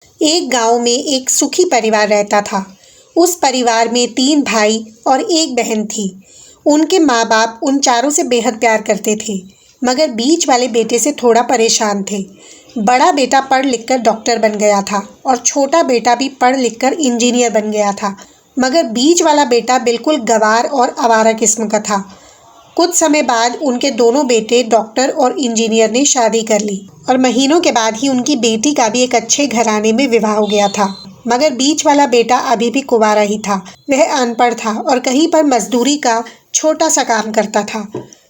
एक गांव में एक सुखी परिवार रहता था। उस परिवार में 3 भाई और एक बहन थी। उनके माँ बाप उन चारों से बेहद प्यार करते थे, मगर बीच वाले बेटे से थोड़ा परेशान थे। बड़ा बेटा पढ़ लिख कर डॉक्टर बन गया था और छोटा बेटा भी पढ़ लिख कर इंजीनियर बन गया था, मगर बीच वाला बेटा बिल्कुल गंवार और आवारा किस्म का था। कुछ समय बाद उनके दोनों बेटे डॉक्टर और इंजीनियर ने शादी कर ली और महीनों के बाद ही उनकी बेटी का भी एक अच्छे घराने में विवाह हो गया था। मगर बीच वाला बेटा अभी भी कुंवारा ही था। वह अनपढ़ था और कहीं पर मजदूरी का छोटा सा काम करता था।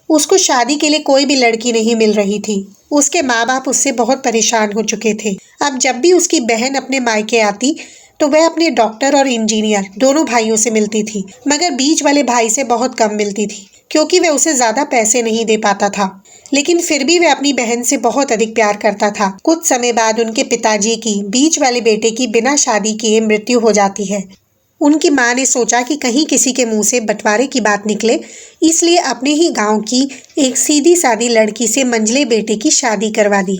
उसको शादी के लिए कोई भी लड़की नहीं मिल रही थी। उसके माँ बाप उससे बहुत परेशान हो चुके थे। अब जब भी उसकी बहन अपने मायके आती तो वह अपने डॉक्टर और इंजीनियर दोनों भाइयों से मिलती थी, मगर बीच वाले भाई से बहुत कम मिलती थी, क्योंकि वह उसे ज्यादा पैसे नहीं दे पाता था। लेकिन फिर भी वह अपनी बहन से बहुत अधिक प्यार करता था। कुछ समय बाद उनके पिताजी की बीच वाले बेटे की बिना शादी किए मृत्यु हो जाती है। उनकी माँ ने सोचा कि कहीं किसी के मुंह से बंटवारे की बात निकले, इसलिए अपने ही गांव की एक सीधी सादी लड़की से मंझले बेटे की शादी करवा दी।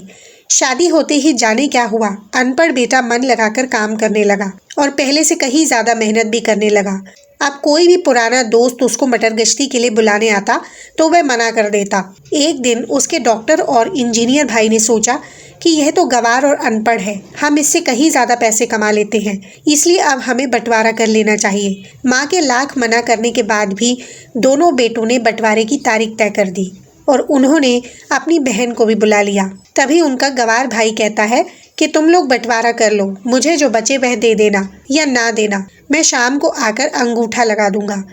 शादी होते ही जाने क्या हुआ, अनपढ़ बेटा मन लगाकर काम करने लगा और पहले से कहीं ज्यादा मेहनत भी करने लगा। अब कोई भी पुराना दोस्त उसको मटर गश्ती के लिए बुलाने आता तो वह मना कर देता। एक दिन उसके डॉक्टर और इंजीनियर भाई ने सोचा कि यह तो गंवार और अनपढ़ है, हम इससे कहीं ज्यादा पैसे कमा लेते हैं, इसलिए अब हमें बंटवारा कर लेना चाहिए। माँ के लाख मना करने के बाद भी दोनों बेटों ने बंटवारे की तारीख तय कर दी और उन्होंने अपनी बहन को भी बुला लिया। तभी उनका गंवार भाई कहता है कि तुम लोग बंटवारा कर लो, मुझे जो बचे वह दे देना या ना देना, मैं शाम को आकर अंगूठा लगा दूंगा।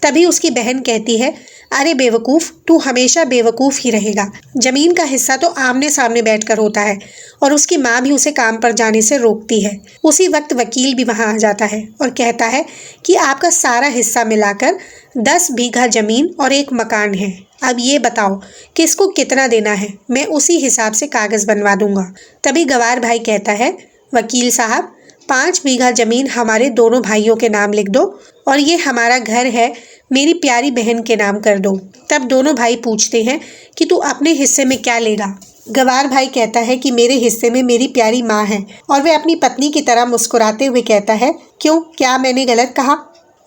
तभी उसकी बहन कहती है, अरे बेवकूफ, तू हमेशा बेवकूफ ही रहेगा। जमीन का हिस्सा तो आमने सामने बैठकर होता है। और उसकी माँ भी उसे काम पर जाने से रोकती है। उसी वक्त वकील भी वहां आ जाता है और कहता है कि आपका सारा हिस्सा मिलाकर 10 बीघा जमीन और एक मकान है। अब ये बताओ किसको कितना देना है, मैं उसी हिसाब से कागज बनवा दूंगा। तभी गंवार भाई कहता है, वकील साहब, 5 बीघा जमीन हमारे दोनों भाइयों के नाम लिख दो और ये हमारा घर है मेरी प्यारी बहन के नाम कर दो। तब दोनों भाई पूछते हैं कि तू अपने हिस्से में क्या लेगा। गंवार भाई कहता है कि मेरे हिस्से में मेरी प्यारी माँ है, और वह अपनी पत्नी की तरह मुस्कुराते हुए कहता है, क्यों, क्या मैंने गलत कहा?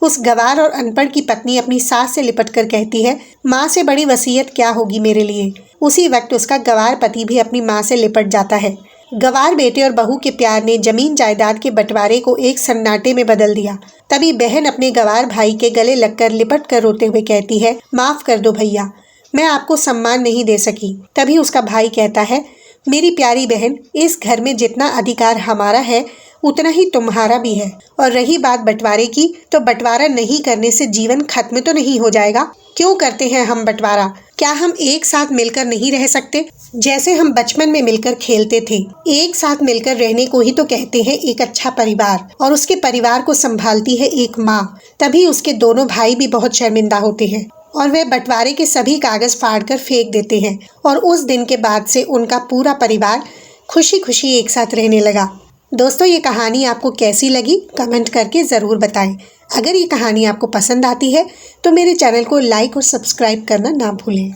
उस गंवार और अनपढ़ की पत्नी अपनी सास से लिपट कर कहती है, माँ से बड़ी वसीयत क्या होगी मेरे लिए। उसी वक्त उसका गंवार पति भी अपनी माँ से लिपट जाता है। गंवार बेटे और बहू के प्यार ने जमीन जायदाद के बंटवारे को एक सन्नाटे में बदल दिया। तभी बहन अपने गंवार भाई के गले लगकर लिपट कर रोते हुए कहती है, माफ कर दो भैया, मैं आपको सम्मान नहीं दे सकी। तभी उसका भाई कहता है, मेरी प्यारी बहन, इस घर में जितना अधिकार हमारा है उतना ही तुम्हारा भी है। और रही बात बंटवारे की, तो बंटवारा नहीं करने से जीवन खत्म तो नहीं हो जाएगा। क्यों करते हैं हम बंटवारा? क्या हम एक साथ मिलकर नहीं रह सकते? जैसे हम बचपन में मिलकर खेलते थे। एक साथ मिलकर रहने को ही तो कहते हैं एक अच्छा परिवार, और उसके परिवार को संभालती है एक माँ। तभी उसके दोनों भाई भी बहुत शर्मिंदा होते हैं और वे बंटवारे के सभी कागज फाड़कर फेंक देते हैं। और उस दिन के बाद से उनका पूरा परिवार खुशी खुशी एक साथ रहने लगा। दोस्तों, ये कहानी आपको कैसी लगी कमेंट करके ज़रूर बताएं। अगर ये कहानी आपको पसंद आती है तो मेरे चैनल को लाइक और सब्सक्राइब करना ना भूलें।